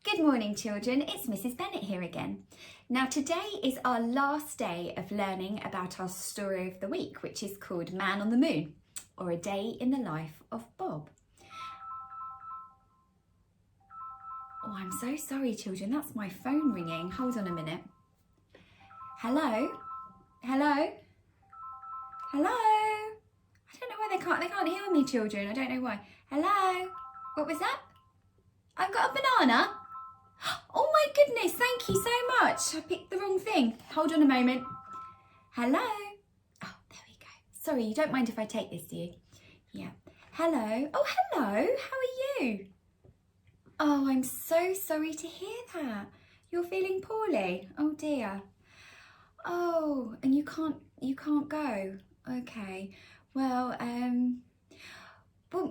Good morning, children. It's Mrs. Bennett here again. Now, today is our last day of learning about our story of the week, which is called Man on the Moon, or A Day in the Life of Bob. Oh, I'm so sorry, children. That's my phone ringing. Hold on a minute. Hello? Hello? Hello? I don't know why they can't hear me, children. I don't know why. Hello? What was that? I've got a banana. Oh my goodness, thank you so much. I picked the wrong thing. Hold on a moment. Hello? Oh, there we go. Sorry, you don't mind if I take this, do you? Yeah. Hello? Oh, hello. How are you? Oh, I'm so sorry to hear that. You're feeling poorly. Oh dear. Oh, and you can't go. Okay. Well,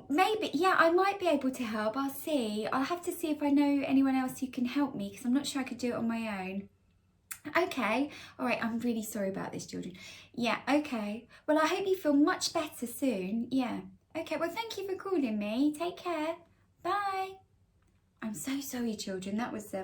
maybe, yeah, I might be able to help. I'll see. I'll have to see if I know anyone else who can help me because I'm not sure I could do it on my own. Okay. All right. I'm really sorry about this, children. Yeah. Okay. Well, I hope you feel much better soon. Yeah. Okay. Well, thank you for calling me. Take care. Bye. I'm so sorry, children. That was,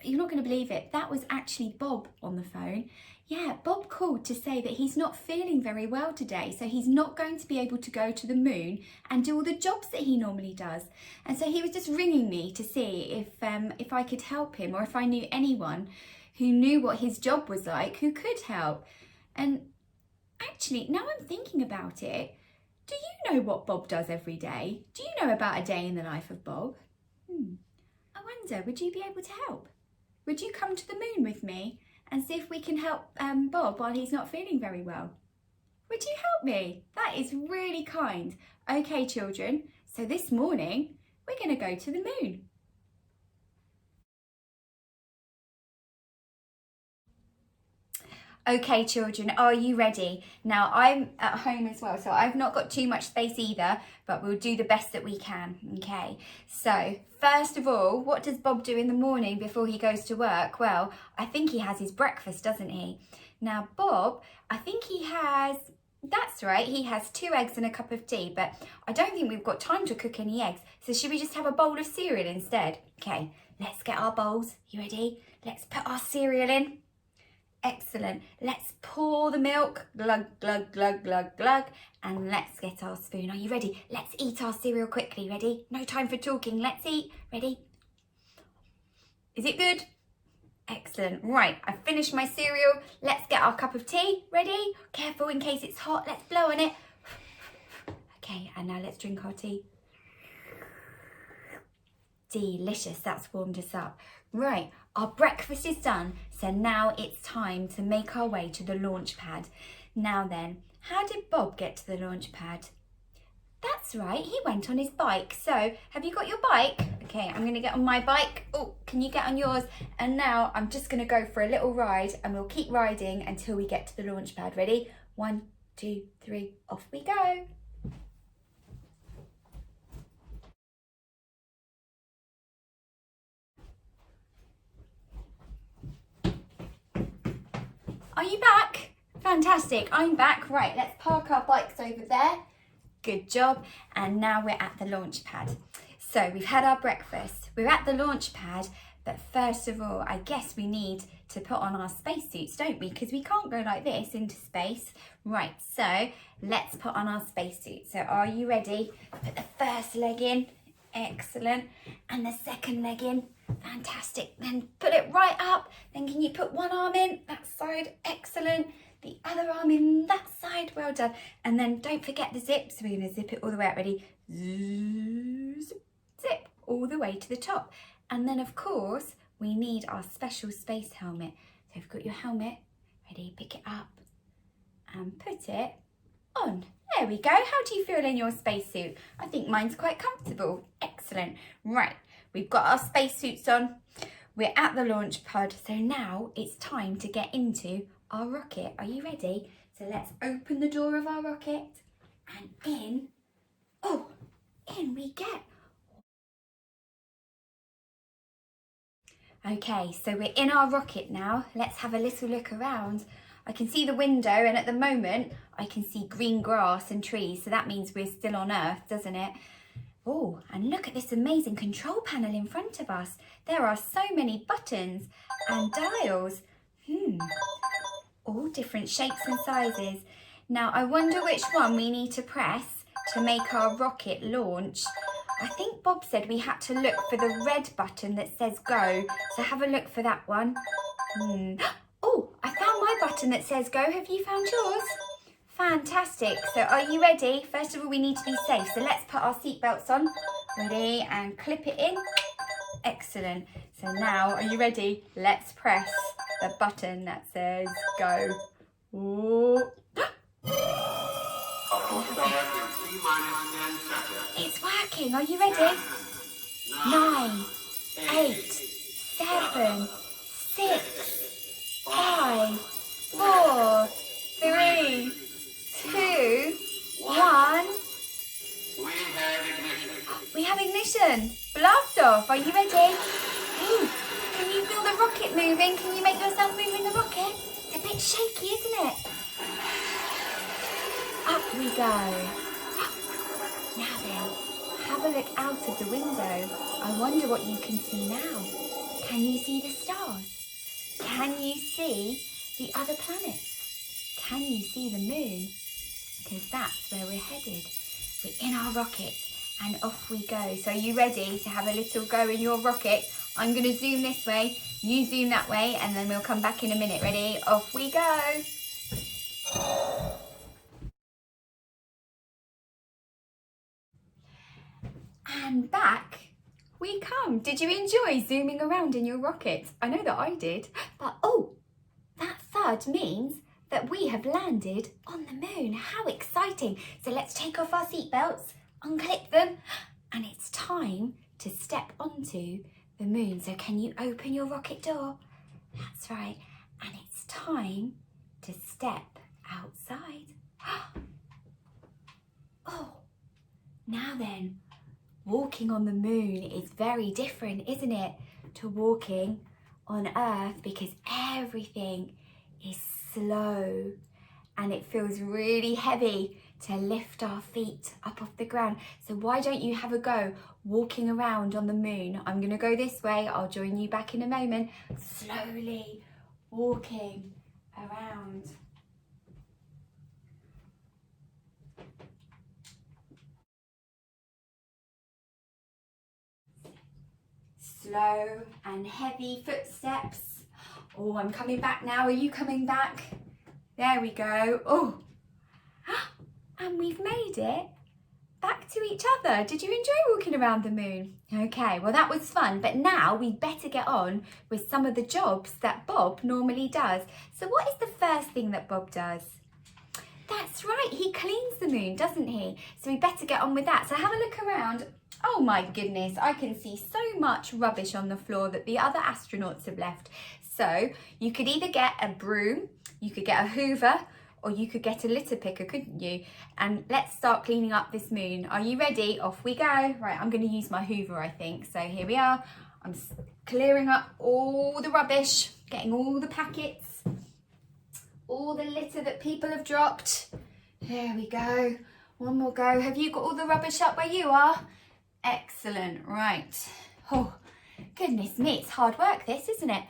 you're not going to believe it. That was actually Bob on the phone. Yeah, Bob called to say that he's not feeling very well today, so he's not going to be able to go to the moon and do all the jobs that he normally does. And so he was just ringing me to see if I could help him or if I knew anyone who knew what his job was like who could help. And actually, now I'm thinking about it, do you know what Bob does every day? Do you know about a day in the life of Bob? I wonder, would you be able to help? Would you come to the moon with me and see if we can help Bob while he's not feeling very well? Would you help me? That is really kind. Okay, children, so this morning we're going to go to the moon. Okay, children, are you ready? Now, I'm at home as well, so I've not got too much space either, but we'll do the best that we can, okay? So, first of all, what does Bob do in the morning before he goes to work? Well, I think he has his breakfast, doesn't he? Now, Bob, I think he has, that's right, he has 2 eggs and a cup of tea, but I don't think we've got time to cook any eggs, so should we just have a bowl of cereal instead? Okay, let's get our bowls. You ready? Let's put our cereal in. Excellent. Let's pour the milk, glug, glug, glug, glug, glug, and let's get our spoon. Are you ready? Let's eat our cereal quickly. Ready? No time for talking. Let's eat. Ready? Is it good? Excellent. Right, I've finished my cereal. Let's get our cup of tea. Ready? Careful in case it's hot. Let's blow on it. Okay, and now let's drink our tea. Delicious, that's warmed us up. Right, our breakfast is done, so now it's time to make our way to the launch pad. Now then, how did Bob get to the launch pad? That's right, he went on his bike. So, have you got your bike? Okay, I'm going to get on my bike. Oh, can you get on yours? And now I'm just going to go for a little ride and we'll keep riding until we get to the launch pad. Ready? 1, 2, 3, off we go. Are you back? Fantastic, I'm back. Right, let's park our bikes over there. Good job. And now we're at the launch pad. So we've had our breakfast. We're at the launch pad, but first of all, I guess we need to put on our spacesuits, don't we? Because we can't go like this into space. Right, so let's put on our spacesuit. So are you ready? Put the first leg in. Excellent. And the second leg in. Fantastic. Then put it right up. Then can you put one arm in that side? Excellent. The other arm in that side. Well done. And then don't forget the zip. So we're going to zip it all the way out. Ready? Zip, zip all the way to the top. And then of course we need our special space helmet. So you've got your helmet. Ready? Pick it up and put it on. There we go. How do you feel in your spacesuit? I think mine's quite comfortable. Excellent. Right. We've got our spacesuits on. We're at the launch pad. So now it's time to get into our rocket. Are you ready? So let's open the door of our rocket and in. Oh, in we get. Okay, so we're in our rocket now. Let's have a little look around. I can see the window and at the moment I can see green grass and trees. So that means we're still on Earth, doesn't it? Oh, and look at this amazing control panel in front of us. There are so many buttons and dials. All different shapes and sizes. Now, I wonder which one we need to press to make our rocket launch. I think Bob said we had to look for the red button that says go. So have a look for that one. Oh, I found my button that says go. Have you found yours? Fantastic. So are you ready? First of all, we need to be safe. So let's put our seatbelts on. Ready? And clip it in. Excellent. So now, are you ready? Let's press the button that says go. Ooh. It's working. Are you ready? 9, 8, 7, 6, 5, 4, 3, 2, 1. We have ignition. Blast off. Are you ready? Ooh, can you feel the rocket moving? Can you make yourself move in the rocket? It's a bit shaky, isn't it? Up we go. Now then, have a look out of the window. I wonder what you can see now. Can you see the stars? Can you see the other planets? Can you see the moon? Because that's where we're headed. We're in our rocket and off we go. So are you ready to have a little go in your rocket? I'm going to zoom this way, you zoom that way, and then we'll come back in a minute. Ready? Off we go. And back we come. Did you enjoy zooming around in your rocket? I know that I did. But oh, that thud means that we have landed on the moon. How exciting. So let's take off our seatbelts, unclip them, and it's time to step onto the moon. So can you open your rocket door? That's right. And it's time to step outside. Oh, now then, walking on the moon is very different, isn't it, to walking on Earth, because everything is slow and it feels really heavy to lift our feet up off the ground. So why don't you have a go walking around on the moon? I'm going to go this way. I'll join you back in a moment. Slowly walking around. Slow and heavy footsteps. Oh, I'm coming back now. Are you coming back? There we go. Oh, and we've made it back to each other. Did you enjoy walking around the moon? Okay, well that was fun, but now we better get on with some of the jobs that Bob normally does. So what is the first thing that Bob does? That's right, he cleans the moon, doesn't he? So we better get on with that. So have a look around. Oh my goodness, I can see so much rubbish on the floor that the other astronauts have left. So you could either get a broom, you could get a hoover, or you could get a litter picker, couldn't you? And let's start cleaning up this moon. Are you ready? Off we go. Right, I'm going to use my hoover, I think. So here we are. I'm clearing up all the rubbish, getting all the packets, all the litter that people have dropped. There we go. One more go. Have you got all the rubbish up where you are? Excellent. Right. Oh, goodness me. It's hard work, this, isn't it?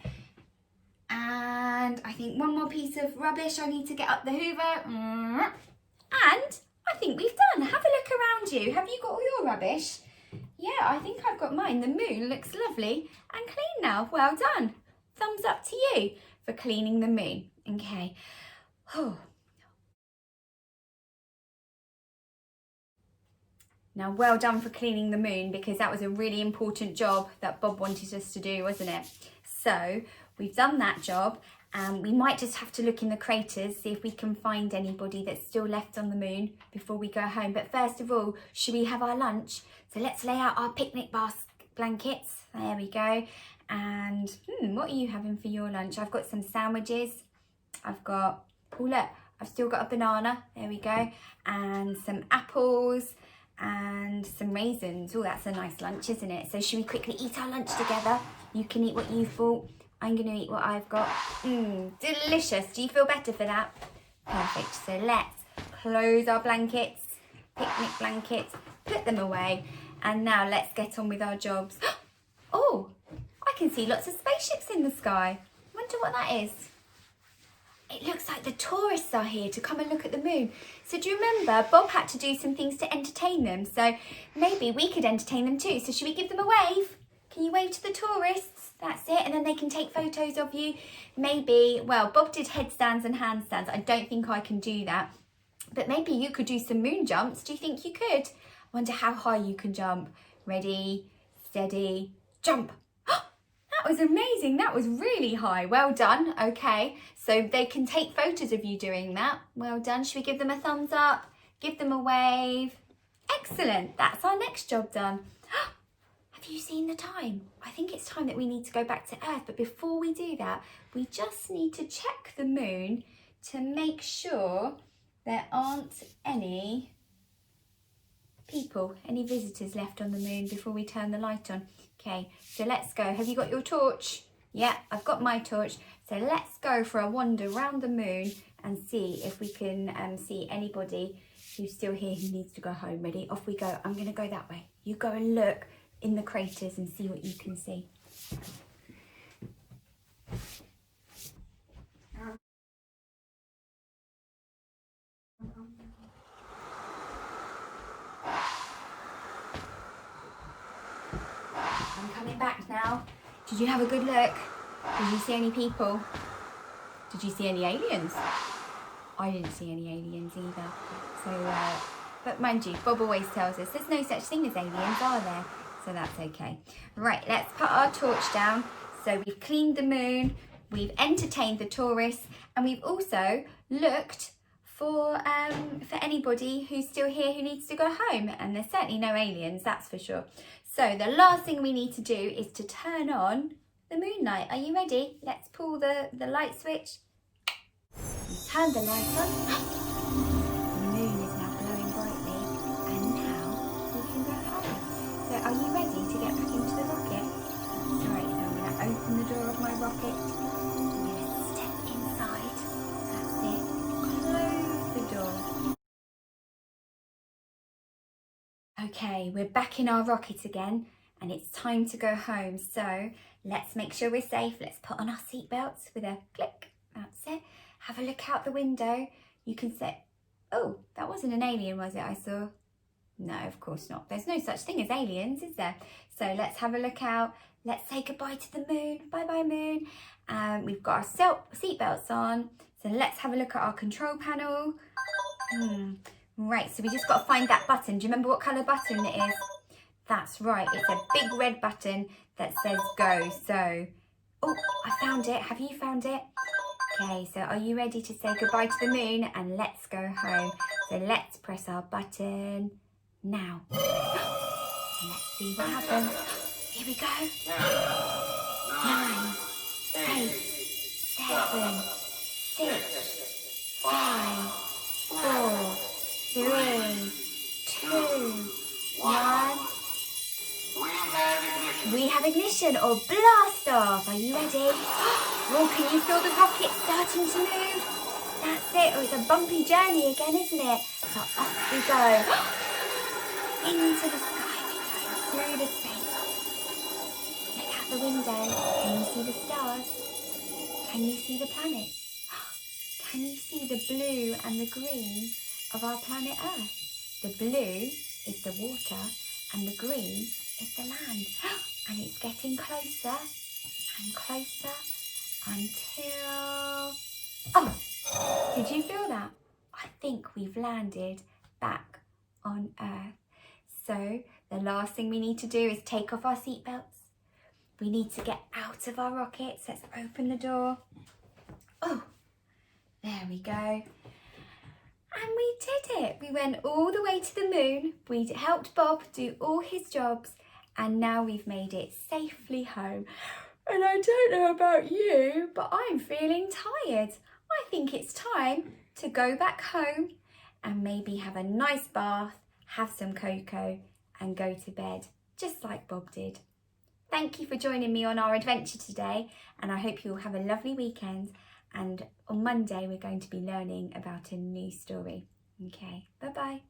And I think one more piece of rubbish. I need to get up the hoover. And I think we've done. Have a look around you. Have you got all your rubbish? Yeah, I think I've got mine. The moon looks lovely and clean now. Well done. Thumbs up to you for cleaning the moon. Okay. Oh. Now, well done for cleaning the moon, because that was a really important job that Bob wanted us to do, wasn't it? So we've done that job, and we might just have to look in the craters, see if we can find anybody that's still left on the moon before we go home. But first of all, should we have our lunch? So let's lay out our picnic blankets. There we go. And what are you having for your lunch? I've got some sandwiches. I've got, oh look, I've still got a banana. There we go. And some apples and some raisins. Oh, that's a nice lunch, isn't it? So should we quickly eat our lunch together? You can eat what you've bought. I'm going to eat what I've got. Delicious. Do you feel better for that? Perfect. So let's close our blankets, picnic blankets, put them away, And now let's get on with our jobs. Oh, I can see lots of spaceships in the sky. Wonder what that is. It looks like the tourists are here to come and look at the moon. So do you remember Bob had to do some things to entertain them? So maybe we could entertain them too. So should we give them a wave? Can you wave to the tourists? That's it. And then they can take photos of you. Maybe, well, Bob did headstands and handstands. I don't think I can do that. But maybe you could do some moon jumps. Do you think you could? I wonder how high you can jump. Ready, steady, jump. That was amazing. That was really high. Well done. Okay, so they can take photos of you doing that. Well done. Should we give them a thumbs up? Give them a wave. Excellent. That's our next job done. Have you seen the time? I think it's time that we need to go back to Earth. But before we do that, we just need to check the moon to make sure there aren't any people, any visitors left on the moon before we turn the light on. Okay, so let's go. Have you got your torch? Yeah, I've got my torch. So let's go for a wander around the moon and see if we can see anybody who's still here who needs to go home. Ready? Off we go. I'm going to go that way. You go and look in the craters and see what you can see. I'm coming back now. Did you have a good look? Did you see any people? Did you see any aliens? I didn't see any aliens either. So, but mind you, Bob always tells us there's no such thing as aliens, are there? So that's okay. Right, let's put our torch down. So we've cleaned the moon, we've entertained the tourists, and we've also looked for anybody who's still here who needs to go home. And there's certainly no aliens, that's for sure. So the last thing we need to do is to turn on the moonlight. Are you ready? Let's pull the light switch. You turn the light on. The moon is now glowing brightly, and now we can go home. So are you ready to get back into the rocket? Right, so I'm going to open the door of my rocket. I'm going to step inside. That's it. Close the door. Okay, we're back in our rocket again, and it's time to go home. So let's make sure we're safe. Let's put on our seatbelts with a click. That's it. Have a look out the window. You can say, oh, that wasn't an alien, was it, I saw? No, of course not. There's no such thing as aliens, is there? So let's have a look out. Let's say goodbye to the moon. Bye-bye, moon. We've got our seatbelts on. So let's have a look at our control panel. Right, so we just got to find that button. Do you remember what colour button it is? That's right, it's a big red button that says go. So, oh, I found it. Have you found it? Okay, so are you ready to say goodbye to the moon? And let's go home. So let's press our button now. Let's see what happens. Here we go. 9, 8, 7, 6, 5, 4, 3, 2, 1. We have ignition or blast off. Are you ready? Oh, can you feel the rocket starting to move? That's it. Oh, it's a bumpy journey again, isn't it? So off we go. Into the sky we go, through the space. Look out the window. Can you see the stars? Can you see the planets? Can you see the blue and the green of our planet Earth? The blue is the water and the green is the land. And it's getting closer and closer until... Oh, did you feel that? I think we've landed back on Earth. So the last thing we need to do is take off our seatbelts. We need to get out of our rockets. Let's open the door. Oh, there we go. And we did it. We went all the way to the moon. We helped Bob do all his jobs. And now we've made it safely home. And I don't know about you, but I'm feeling tired. I think it's time to go back home and maybe have a nice bath, have some cocoa and go to bed, just like Bob did. Thank you for joining me on our adventure today, and I hope you'll have a lovely weekend. And on Monday, we're going to be learning about a new story. Okay, bye-bye.